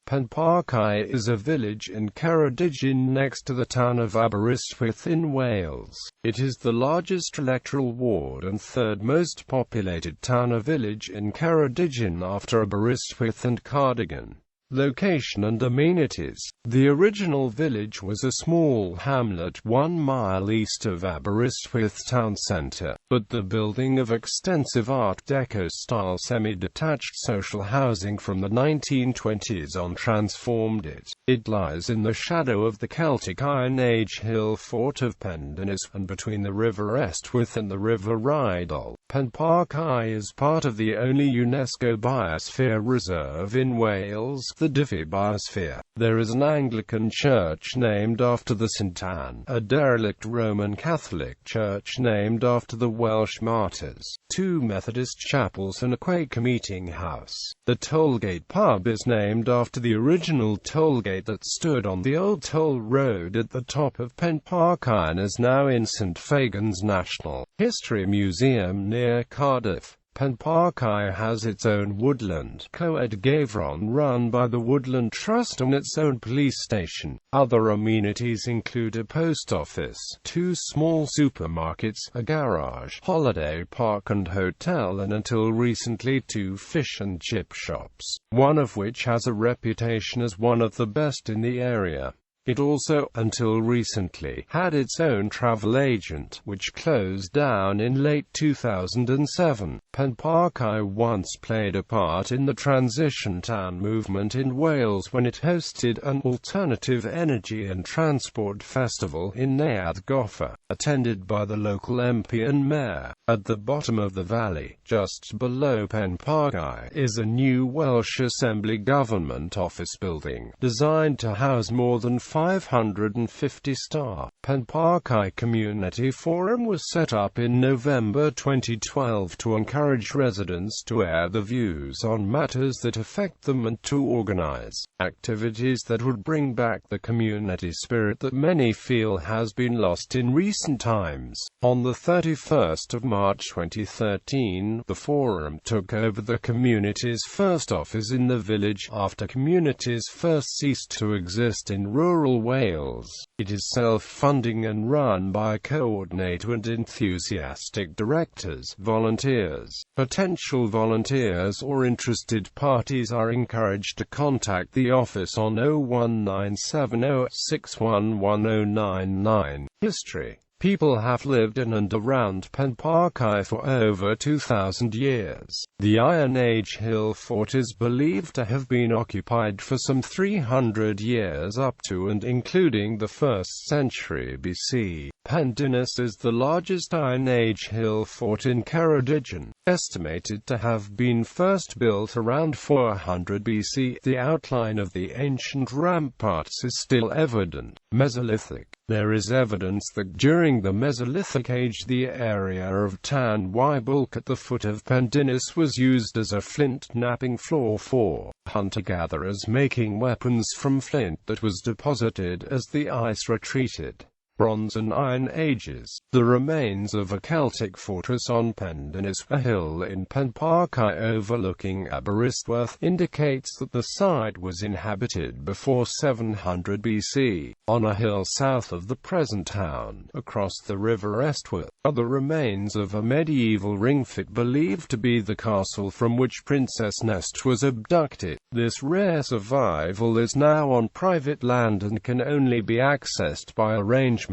Penparcau is a village in Ceredigion next to the town of Aberystwyth in Wales. It is the largest electoral ward and third most populated town or village in Ceredigion after Aberystwyth and Cardigan. Location and amenities. The original village was a small hamlet 1 mile east of Aberystwyth town centre, but the building of extensive Art Deco-style semi-detached social housing from the 1920s on transformed it. It lies in the shadow of the Celtic Iron Age hill fort of Pendennis, and between the River Estwyth and the River Rheidol. Penparcau is part of the only UNESCO Biosphere Reserve in Wales, the Dyfi Biosphere. There is an Anglican church named after the St Anne, a derelict Roman Catholic church named after the Welsh martyrs, 2 Methodist chapels and a Quaker meeting house. The Tollgate pub is named after the original tollgate that stood on the old toll road at the top of Penparcau and is now in St Fagan's National History Museum near Cardiff. Penparcau has its own woodland co-ed gavron run by the Woodland Trust and its own police station. Other amenities include a post office, 2 small supermarkets, a garage, holiday park and hotel, and until recently 2 fish and chip shops, one of which has a reputation as one of the best in the area. It also, until recently, had its own travel agent, which closed down in late 2007. Penparcau once played a part in the transition town movement in Wales when it hosted an alternative energy and transport festival in Neuadd Goffa, attended by the local MP and mayor. At the bottom of the valley, just below Penparcau, is a new Welsh Assembly government office building, designed to house more than 550 staff. Penparcau Community Forum was set up in November 2012 to encourage residents to air their views on matters that affect them and to organize activities that would bring back the community spirit that many feel has been lost in recent times. On the 31st of March 2013, the forum took over the community's first office in the village, after communities first ceased to exist in rural Wales. It is self-funding and run by a coordinator and enthusiastic directors, volunteers. Potential volunteers or interested parties are encouraged to contact the office on 01970611099. History. People have lived in and around Penparcau for over 2,000 years. The Iron Age hill fort is believed to have been occupied for some 300 years up to and including the 1st century BC. Pendennis is the largest Iron Age hill fort in Ceredigion, estimated to have been first built around 400 BC. The outline of the ancient ramparts is still evident. Mesolithic. There is evidence that during the Mesolithic age the area of Tan Wybulk at the foot of Pendennis was used as a flint knapping floor for hunter-gatherers making weapons from flint that was deposited as the ice retreated. Bronze and Iron Ages. The remains of a Celtic fortress on Pendennis, a hill in Penparcau overlooking Aberystwyth, indicates that the site was inhabited before 700 BC. On a hill south of the present town, across the River Estwyth, are the remains of a medieval ringfort believed to be the castle from which Princess Nest was abducted. This rare survival is now on private land and can only be accessed by arrangement.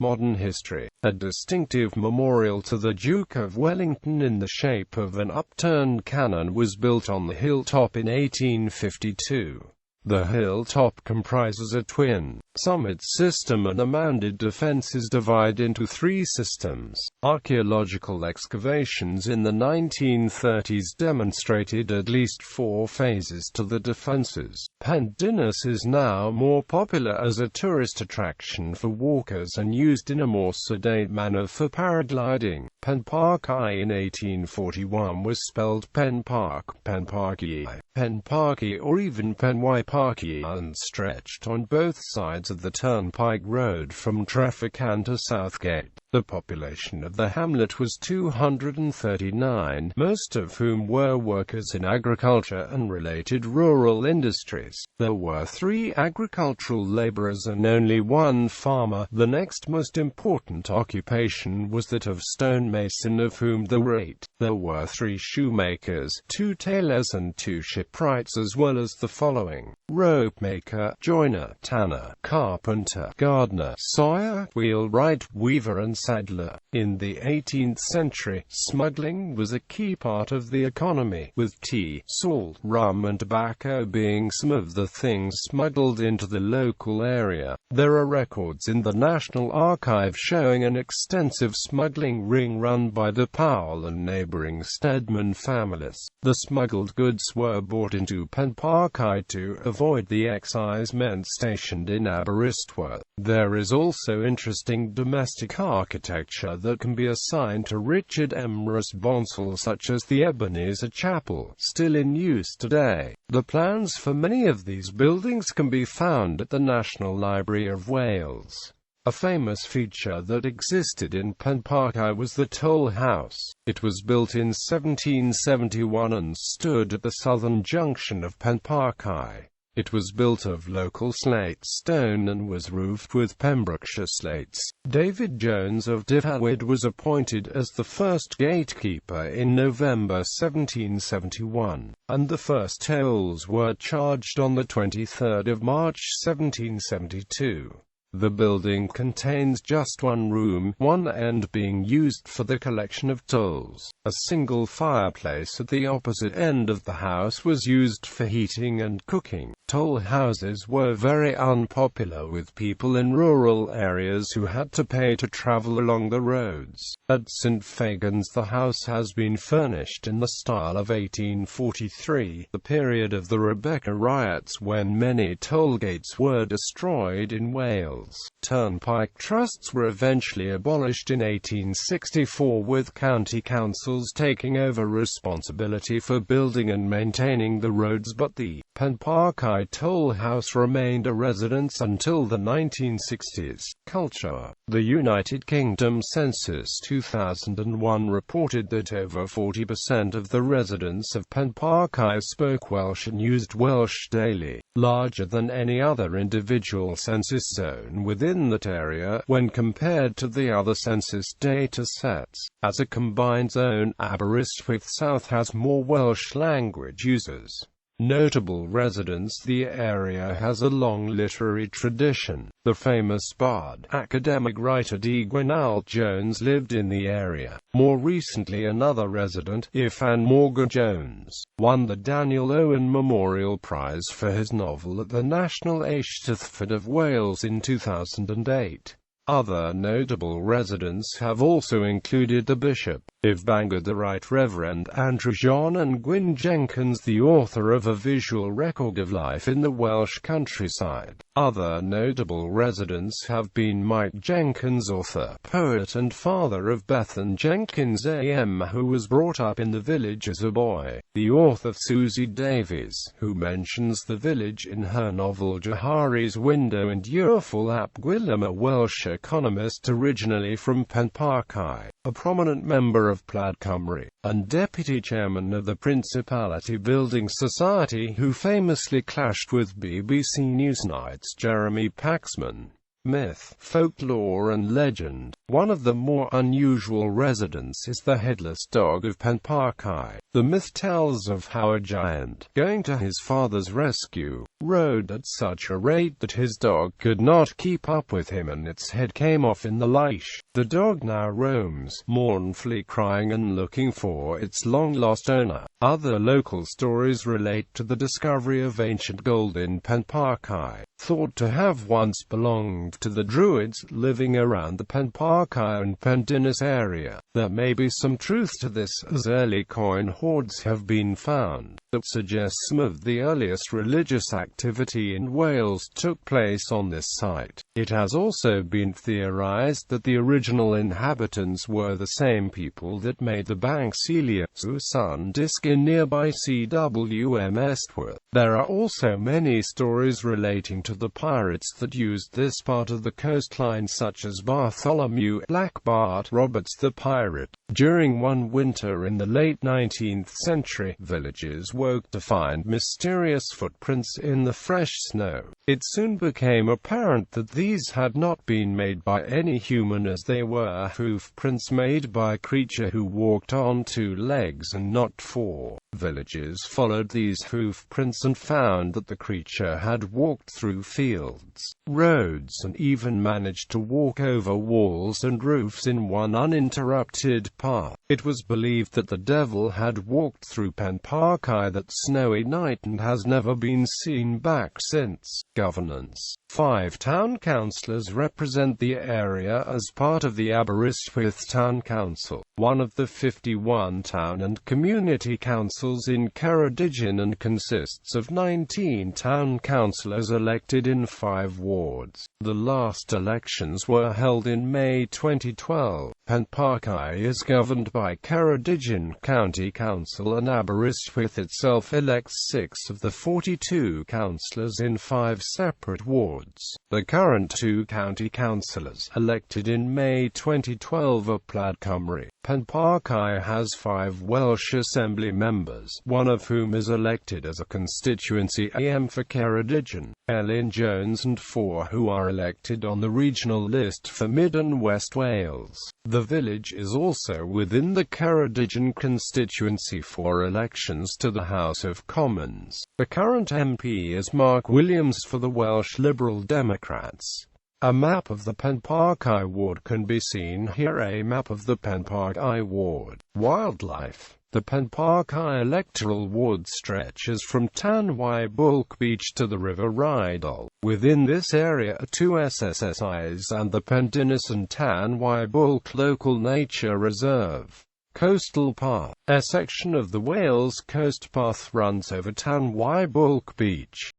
Modern history. A distinctive memorial to the Duke of Wellington in the shape of an upturned cannon was built on the hilltop in 1852. The hilltop comprises a twin summit system and the mounded defences divide into 3 systems. Archaeological excavations in the 1930s demonstrated at least 4 phases to the defences. Pendennis is now more popular as a tourist attraction for walkers and used in a more sedate manner for paragliding. Penparcau in 1841 was spelled Penparc, Penparcau, Penparcau or even Penwyparcau, and stretched on both sides of the turnpike road from Traffican to Southgate. The population of the hamlet was 239, most of whom were workers in agriculture and related rural industries. There were 3 agricultural labourers and only 1 farmer. The next most important occupation was that of stonemason, of whom there were 8. There were 3 shoemakers, 2 tailors and 2 shipwrights, as well as the following: ropemaker, joiner, tanner, carpenter, gardener, sawyer, wheelwright, weaver and saddler. In the 18th century, smuggling was a key part of the economy, with tea, salt, rum and tobacco being some of the things smuggled into the local area. There are records in the National Archive showing an extensive smuggling ring run by the Powell and neighbouring Stedman families. The smuggled goods were brought into Penparcau to avoid the excise men stationed in Aberystwyth. There is also interesting domestic architecture that can be assigned to Richard M. Bonsall, such as the Ebenezer Chapel, still in use today. The plans for many of these buildings can be found at the National Library of Wales. A famous feature that existed in Penparcau was the Toll House. It was built in 1771 and stood at the southern junction of Penparcau. It was built of local slate stone and was roofed with Pembrokeshire slates. David Jones of Dyfnwyd was appointed as the first gatekeeper in November 1771, and the first tolls were charged on the 23rd of March 1772. The building contains just 1 room, one end being used for the collection of tolls. A single fireplace at the opposite end of the house was used for heating and cooking. Toll houses were very unpopular with people in rural areas who had to pay to travel along the roads. At St. Fagan's the house has been furnished in the style of 1843, the period of the Rebecca riots when many toll gates were destroyed in Wales. Turnpike trusts were eventually abolished in 1864, with county councils taking over responsibility for building and maintaining the roads, but the Penparcau Toll House remained a residence until the 1960s. Culture. The United Kingdom Census 2001 reported that over 40% of the residents of Penparcau spoke Welsh and used Welsh daily, larger than any other individual census zone within that area when compared to the other census data sets. As a combined zone, Aberystwyth South has more Welsh language users. Notable residents. The area has a long literary tradition. The famous bard, academic writer D. Gwynal Jones lived in the area. More recently, another resident, Ifan Morgan Jones, won the Daniel Owen Memorial Prize for his novel at the National Eisteddfod of Wales in 2008. Other notable residents have also included the Bishop of Bangor, the Right Reverend Andrew John, and Gwyn Jenkins, the author of A Visual Record of Life in the Welsh Countryside. Other notable residents have been Mike Jenkins, author, poet and father of Bethan Jenkins AM, who was brought up in the village as a boy, the author Susie Davies, who mentions the village in her novel Johari's Window, and Yrfel ap Gwilym, a Welsh economist originally from Penparcau, a prominent member of Plaid Cymru, and deputy chairman of the Principality Building Society, who famously clashed with BBC Newsnight's Jeremy Paxman. Myth, folklore and legend. One of the more unusual residents is the headless dog of Penparcau. The myth tells of how a giant, going to his father's rescue, rode at such a rate that his dog could not keep up with him and its head came off in the leash. The dog now roams, mournfully crying and looking for its long-lost owner. Other local stories relate to the discovery of ancient gold in Penparcau. thought to have once belonged to the Druids living around the Penparcau and Pendinis area. There may be some truth to this, as early coin hoards have been found that suggest some of the earliest religious activity in Wales took place on this site. It has also been theorized that the original inhabitants were the same people that made the Bank Celia Sun Disc in nearby Cwm Estworth. There are also many stories relating to the pirates that used this part of the coastline, such as Bartholomew Black Bart Roberts the pirate. During one winter in the late 19th century, villagers woke to find mysterious footprints in the fresh snow. It soon became apparent that these had not been made by any human, as they were hoof prints made by a creature who walked on two legs and not four. Villagers followed these hoof prints and found that the creature had walked through fields, roads, and even managed to walk over walls and roofs in one uninterrupted path. It was believed that the devil had walked through Penparcau that snowy night and has never been seen back since. Governance. 5 town councillors represent the area as part of the Aberystwyth Town Council, one of the 51 town and community councils in Ceredigion, and consists of 19 town councillors elected in 5 wards. The last elections were held in May 2012. Penparcau is governed by Ceredigion County Council, and Aberystwyth itself elects 6 of the 42 councillors in 5 separate wards. The current 2 county councillors, elected in May 2012, are Plaid Cymru. Penparcau has 5 Welsh Assembly members, one of whom is elected as a constituency AM for Ceredigion, Elin Jones, and 4 who are elected on the regional list for Mid and West Wales. The village is also within the Ceredigion constituency for elections to the House of Commons. The current MP is Mark Williams for the Welsh Liberal Democrats. A map of the Penparcau ward can be seen here. A map of the Penparcau ward. Wildlife. The Penparcau electoral ward stretches from Tanwy Bulk Beach to the River Rheidol. Within this area are 2 SSSIs and the Pendinis and Tanwy Bulk Local Nature Reserve. Coastal Path. A section of the Wales Coast Path runs over Tanwy Bulk Beach.